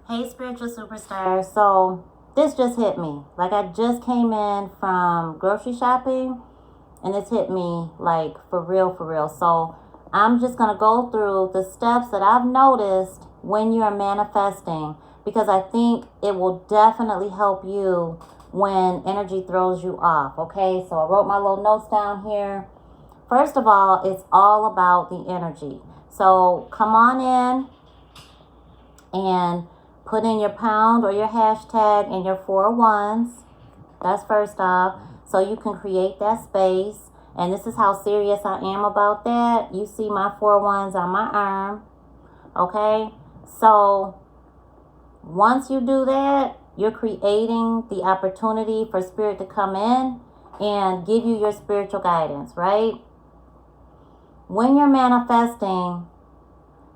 Hey, spiritual superstar. So this just hit me. Like, I just came in from grocery shopping and this hit me like for real, for real. So I'm just going to go through the steps that I've noticed when you're manifesting, because I think it will definitely help you when energy throws you off. Okay, so I wrote my little notes down here. First of all, it's all about the energy. So come on in and put in your pound or your hashtag and your 4 1s. That's first off. So you can create that space. And this is how serious I am about that. You see my 4 1s on my arm. Okay? So once you do that, you're creating the opportunity for spirit to come in and give you your spiritual guidance, right? When you're manifesting,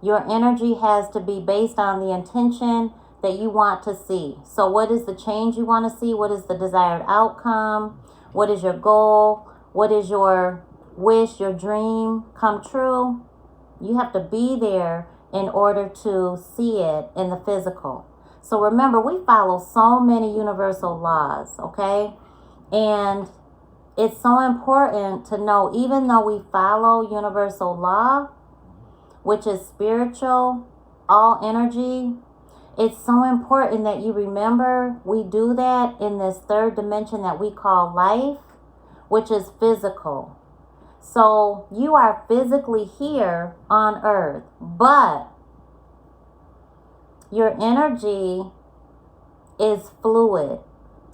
your energy has to be based on the intention that you want to see. So what is the change you want to see? What is the desired outcome? What is your goal? What is your wish, your dream come true? You have to be there in order to see it in the physical. So remember, we follow so many universal laws, okay? And it's so important to know, even though we follow universal law, which is spiritual, all energy, it's so important that you remember we do that in this third dimension that we call life, which is physical. So you are physically here on earth, but your energy is fluid,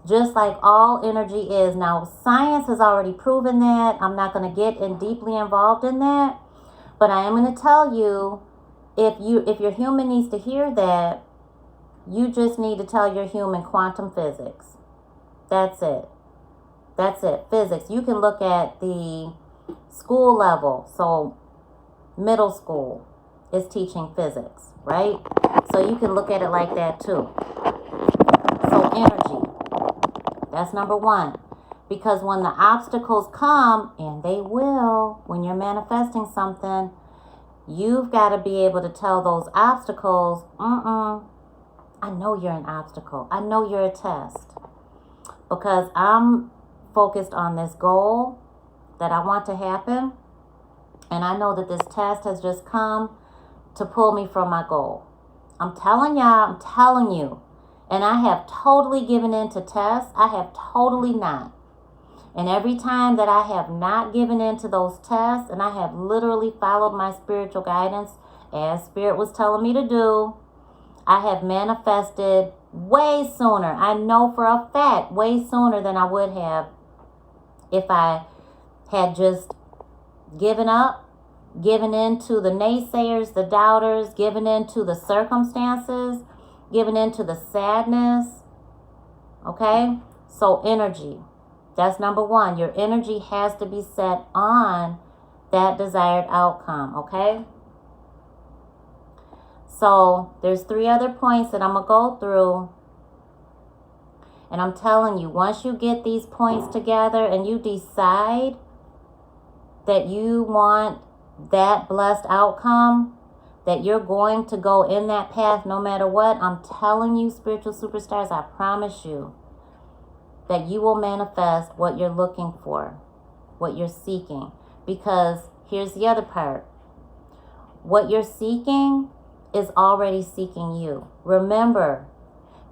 just like all energy is. Now, science has already proven that. I'm not going to get deeply involved in that. But I am going to tell you, if your human needs to hear that, you just need to tell your human quantum physics. That's it. That's it. Physics. You can look at the school level. So middle school is teaching physics, right? So you can look at it like that too. So energy. That's number one. Because when the obstacles come, and they will, when you're manifesting something, you've got to be able to tell those obstacles, I know you're an obstacle. I know you're a test. Because I'm focused on this goal that I want to happen. And I know that this test has just come to pull me from my goal. I'm telling y'all, I'm telling you. And I have totally given in to tests. I have totally not. And every time that I have not given in to those tests, and I have literally followed my spiritual guidance as Spirit was telling me to do, I have manifested way sooner. I know for a fact, way sooner than I would have if I had just given up, given in to the naysayers, the doubters, given in to the circumstances, given in to the sadness. Okay? So energy. That's number one. Your energy has to be set on that desired outcome, okay? So there's 3 other points that I'm going to go through. And I'm telling you, once you get these points together and you decide that you want that blessed outcome, that you're going to go in that path no matter what, I'm telling you, spiritual superstars, I promise you, that you will manifest what you're looking for, what you're seeking. Because here's the other part. What you're seeking is already seeking you. Remember,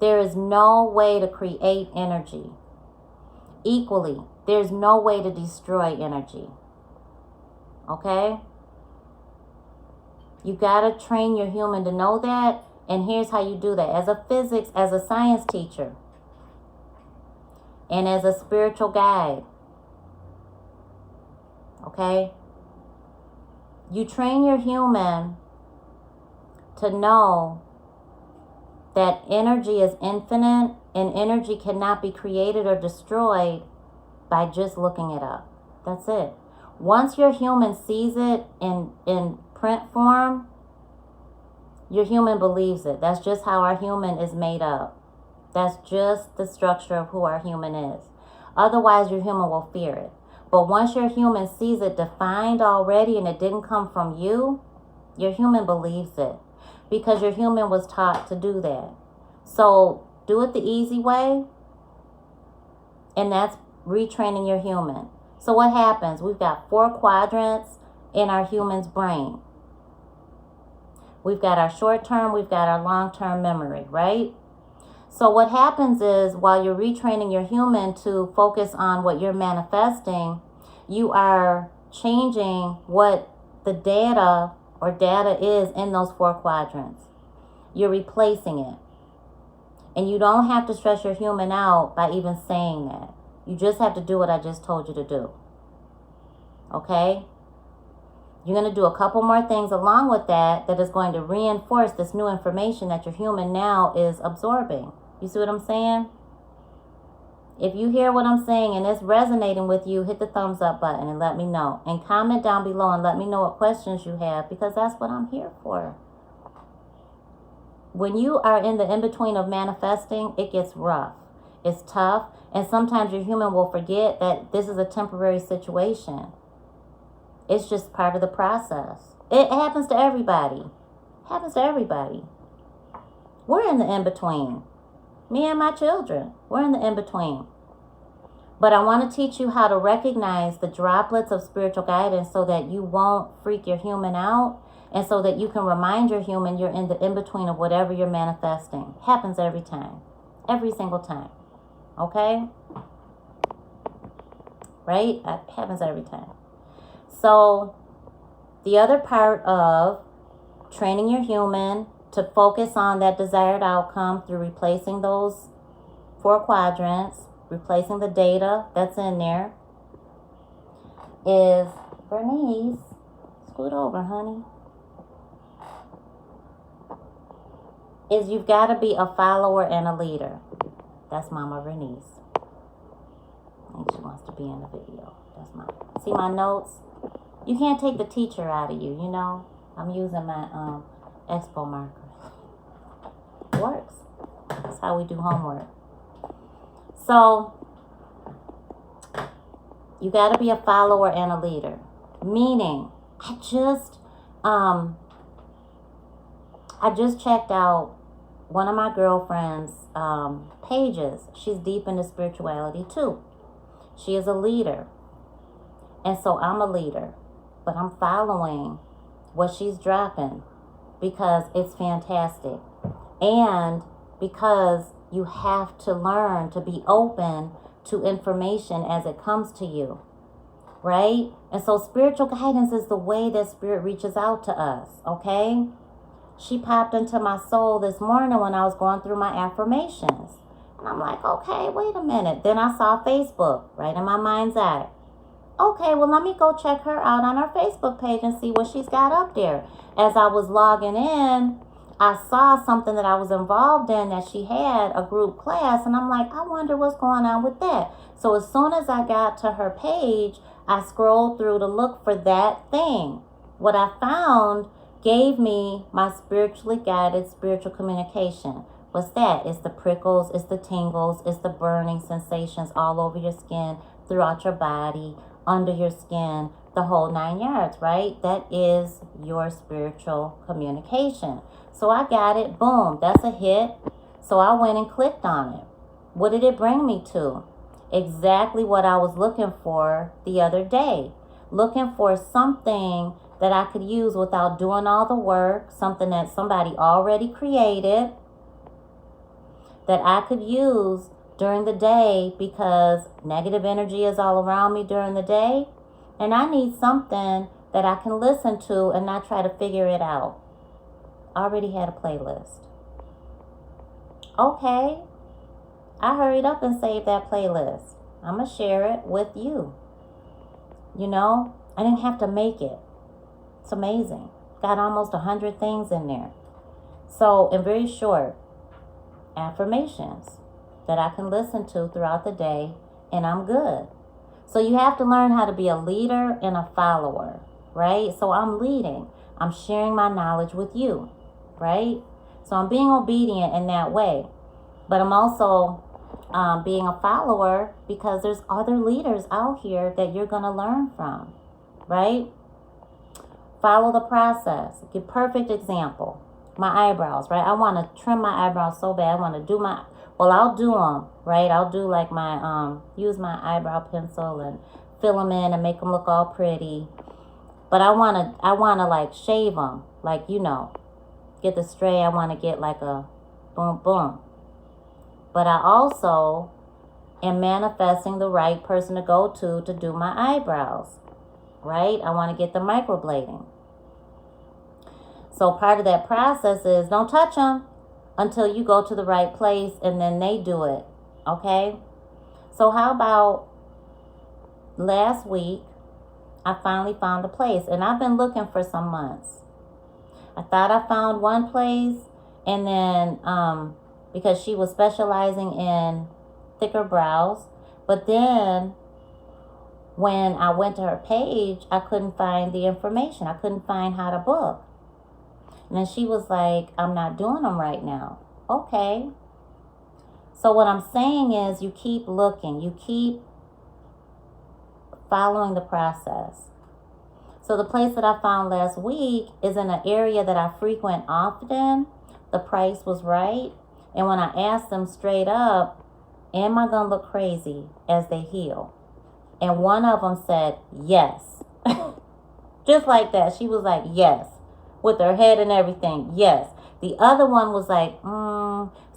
there is no way to create energy. Equally, there's no way to destroy energy. Okay? You gotta train your human to know that. And here's how you do that. As a physics, as a science teacher, and as a spiritual guide, okay? You train your human to know that energy is infinite and energy cannot be created or destroyed by just looking it up. That's it. Once your human sees it in print form, your human believes it. That's just how our human is made up. That's just the structure of who our human is. Otherwise, your human will fear it. But once your human sees it defined already and it didn't come from you, your human believes it. Because your human was taught to do that. So do it the easy way, and that's retraining your human. So what happens? We've got 4 quadrants in our human's brain. We've got our short-term, we've got our long-term memory, right? So what happens is, while you're retraining your human to focus on what you're manifesting, you are changing what the data is in those 4 quadrants. You're replacing it. And you don't have to stress your human out by even saying that. You just have to do what I just told you to do. Okay? You're going to do a couple more things along with that is going to reinforce this new information that your human now is absorbing. You see what I'm saying? If you hear what I'm saying and it's resonating with you, hit the thumbs up button and let me know. And comment down below and let me know what questions you have, because that's what I'm here for. When you are in the in-between of manifesting, it gets rough. It's tough. And sometimes your human will forget that this is a temporary situation. It's just part of the process. It happens to everybody. It happens to everybody. We're in the in-between. Me and my children, we're in the in-between. But I want to teach you how to recognize the droplets of spiritual guidance so that you won't freak your human out, and so that you can remind your human you're in the in-between of whatever you're manifesting. It happens every time. Every single time. Okay? Right? It happens every time. So, the other part of training your human to focus on that desired outcome through replacing those 4 quadrants, replacing the data that's in there, is, Bernice, scoot over, honey, is you've got to be a follower and a leader. That's Mama Bernice. I think she wants to be in the video. That's see my notes? You can't take the teacher out of you, you know? I'm using my expo marker. It works. That's how we do homework. So, you got to be a follower and a leader. Meaning, I just checked out one of my girlfriend's pages. She's deep into spirituality too. She is a leader. And so I'm a leader. But I'm following what she's dropping because it's fantastic. And because you have to learn to be open to information as it comes to you. Right? And so spiritual guidance is the way that spirit reaches out to us. Okay? She popped into my soul this morning when I was going through my affirmations. And I'm like, okay, wait a minute. Then I saw Facebook right in my mind's eye. Okay, well, let me go check her out on her Facebook page and see what she's got up there. As I was logging in, I saw something that I was involved in, that she had a group class. And I'm like, I wonder what's going on with that. So as soon as I got to her page, I scrolled through to look for that thing. What I found gave me my spiritually guided spiritual communication. What's that? It's the prickles, it's the tingles, it's the burning sensations all over your skin, throughout your body, under your skin, the whole 9 yards, right? That is your spiritual communication. So I got it. Boom. That's a hit. So I went and clicked on it. What did it bring me to? Exactly what I was looking for the other day. Looking for something that I could use without doing all the work. Something that somebody already created that I could use during the day, because negative energy is all around me during the day, and I need something that I can listen to and not try to figure it out. I already had a playlist. Okay, I hurried up and saved that playlist. I'm going to share it with you. You know, I didn't have to make it. It's amazing. Got almost 100 things in there. So, in very short, affirmations that I can listen to throughout the day, and I'm good. So you have to learn how to be a leader and a follower, right? So I'm leading. I'm sharing my knowledge with you, right? So I'm being obedient in that way. But I'm also being a follower because there's other leaders out here that you're going to learn from, right? Follow the process. Give perfect example. my eyebrows, right? I want to trim my eyebrows so bad. I want to do I'll do them, right? I'll do like use my eyebrow pencil and fill them in and make them look all pretty. But I want to like shave them, like, you know, get the stray. I want to get like a boom, boom. But I also am manifesting the right person to go to do my eyebrows, right? I want to get the microblading. So part of that process is don't touch them until you go to the right place and then they do it, okay? So how about last week, I finally found a place, and I've been looking for some months. I thought I found one place, and then because she was specializing in thicker brows, but then when I went to her page, I couldn't find the information. I couldn't find how to book. And then she was like, I'm not doing them right now. Okay. So what I'm saying is you keep looking. You keep following the process. So the place that I found last week is in an area that I frequent often. The price was right. And when I asked them straight up, am I going to look crazy as they heal? And one of them said, yes. Just like that. She was like, yes. With her head and everything, yes. The other one was like,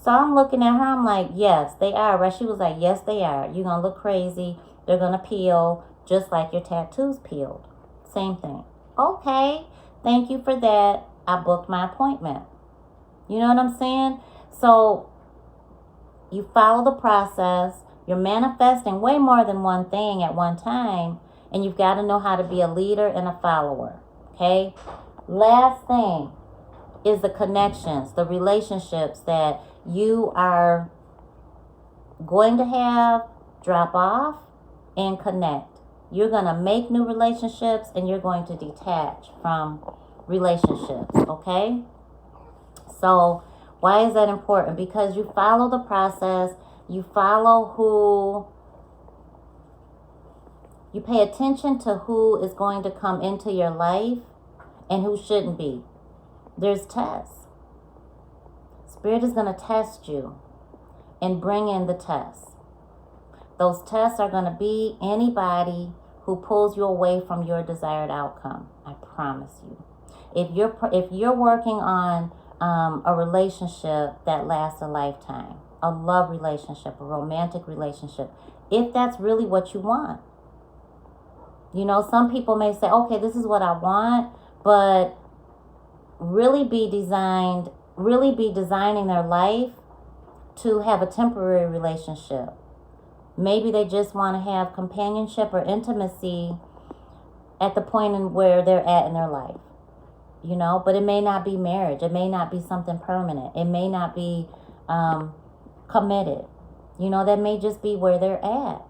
So I'm looking at her, I'm like, yes, they are, right? She was like, yes, they are. You're going to look crazy. They're going to peel just like your tattoos peeled. Same thing. Okay, thank you for that. I booked my appointment. You know what I'm saying? So you follow the process. You're manifesting way more than one thing at one time. And you've got to know how to be a leader and a follower. Okay? Last thing is the connections, the relationships that you are going to have drop off and connect. You're going to make new relationships and you're going to detach from relationships, okay? So why is that important? Because you follow the process, you pay attention to who is going to come into your life and who shouldn't be. There's tests. Spirit is going to test you and bring in the tests. Those tests are going to be anybody who pulls you away from your desired outcome. I promise you. If you're working on a relationship that lasts a lifetime, a love relationship, a romantic relationship, if that's really what you want. You know, some people may say, okay, this is what I want, but really be designing their life to have a temporary relationship. Maybe they just want to have companionship or intimacy at the point in where they're at in their life. You know, but it may not be marriage. It may not be something permanent. It may not be committed. You know, that may just be where they're at.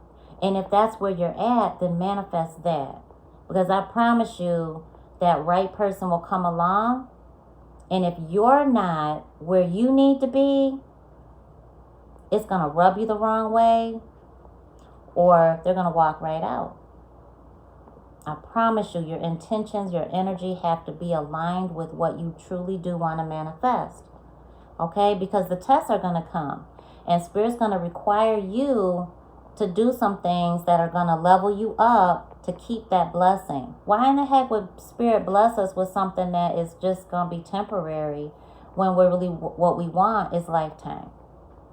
And if that's where you're at, then manifest that. Because I promise you, that right person will come along. And if you're not where you need to be, it's going to rub you the wrong way, or they're going to walk right out. I promise you, your intentions, your energy have to be aligned with what you truly do want to manifest. Okay? Because the tests are going to come. And Spirit's going to require you to do some things that are going to level you up to keep that blessing. Why in the heck would Spirit bless us with something that is just going to be temporary when we're really what we want is lifetime?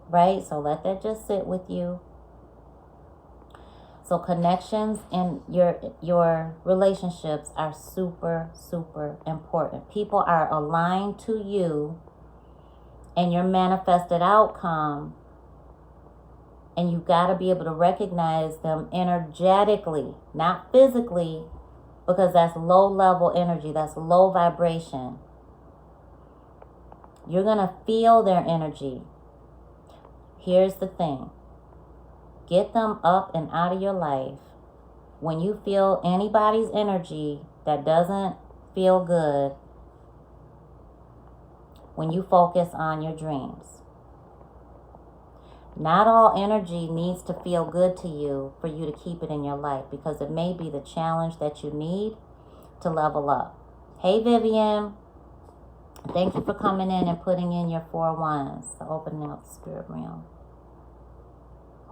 Right? So let that just sit with you. So connections and your relationships are super, super important. People are aligned to you and your manifested outcome. And you got to be able to recognize them energetically, not physically, because that's low level energy. That's low vibration. You're going to feel their energy. Here's the thing. Get them up and out of your life. When you feel anybody's energy that doesn't feel good, when you focus on your dreams. Not all energy needs to feel good to you for you to keep it in your life, because it may be the challenge that you need to level up. Hey, Vivian. Thank you for coming in and putting in your 4 wands. So opening up the spirit realm.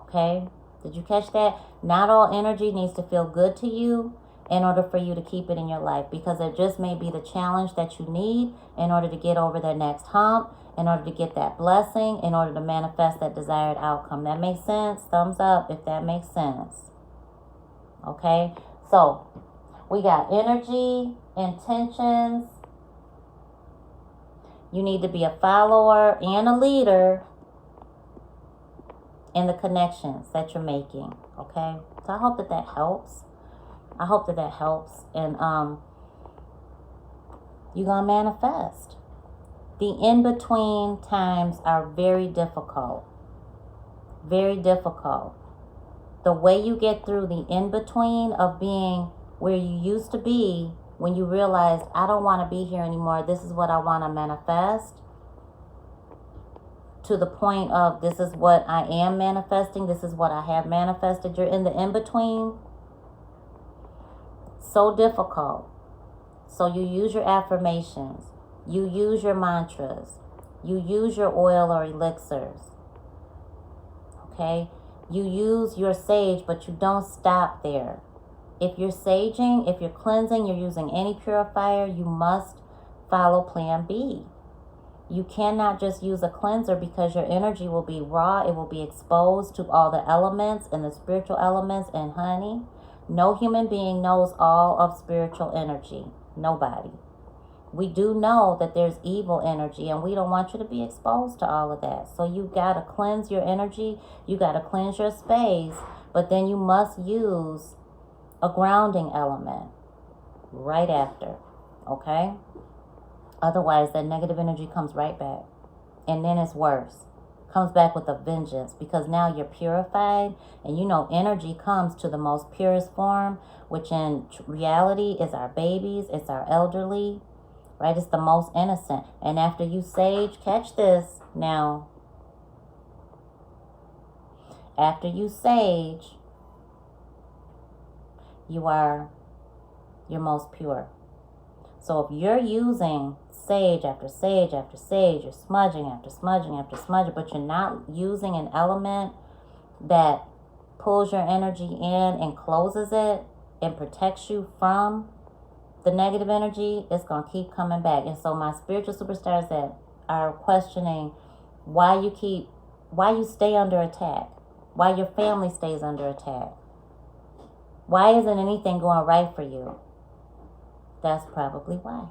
Okay? Did you catch that? Not all energy needs to feel good to you in order for you to keep it in your life, because it just may be the challenge that you need in order to get over that next hump, in order to get that blessing, in order to manifest that desired outcome. That makes sense? Thumbs up if that makes sense. Okay? So, we got energy, intentions. You need to be a follower and a leader in the connections that you're making. Okay? So I hope that that helps. I hope that that helps. And you're going to manifest. The in-between times are very difficult. Very difficult. The way you get through the in-between of being where you used to be when you realized, I don't want to be here anymore, this is what I want to manifest, to the point of this is what I am manifesting, this is what I have manifested. You're in the in-between. So difficult. So you use your affirmations. You use your mantras. You use your oil or elixirs. Okay? You use your sage, but you don't stop there. If you're saging, if you're cleansing, you're using any purifier, you must follow plan B. You cannot just use a cleanser, because your energy will be raw. It will be exposed to all the elements and the spiritual elements. And honey, no human being knows all of spiritual energy. Nobody. We do know that there's evil energy, and we don't want you to be exposed to all of that. So you got to cleanse your energy. You got to cleanse your space. But then you must use a grounding element right after. Okay? Otherwise, that negative energy comes right back. And then it's worse. Comes back with a vengeance, because now you're purified. And you know, energy comes to the most purest form, which in reality is our babies. It's our elderly. Right? It's the most innocent. And after you sage, catch this now. After you sage, you are your most pure. So if you're using sage after sage after sage, you're smudging after smudging after smudging, but you're not using an element that pulls your energy in and closes it and protects you from the negative energy, it's going to keep coming back. And so my spiritual superstars that are questioning why you stay under attack, why your family stays under attack, why isn't anything going right for you? That's probably why.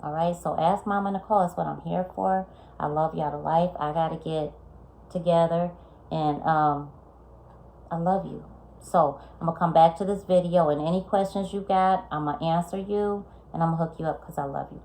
All right, so ask Mama Necole. That's what I'm here for. I love y'all to life. I got to get together, and I love you. So I'm going to come back to this video, and any questions you got, I'm going to answer you, and I'm going to hook you up because I love you.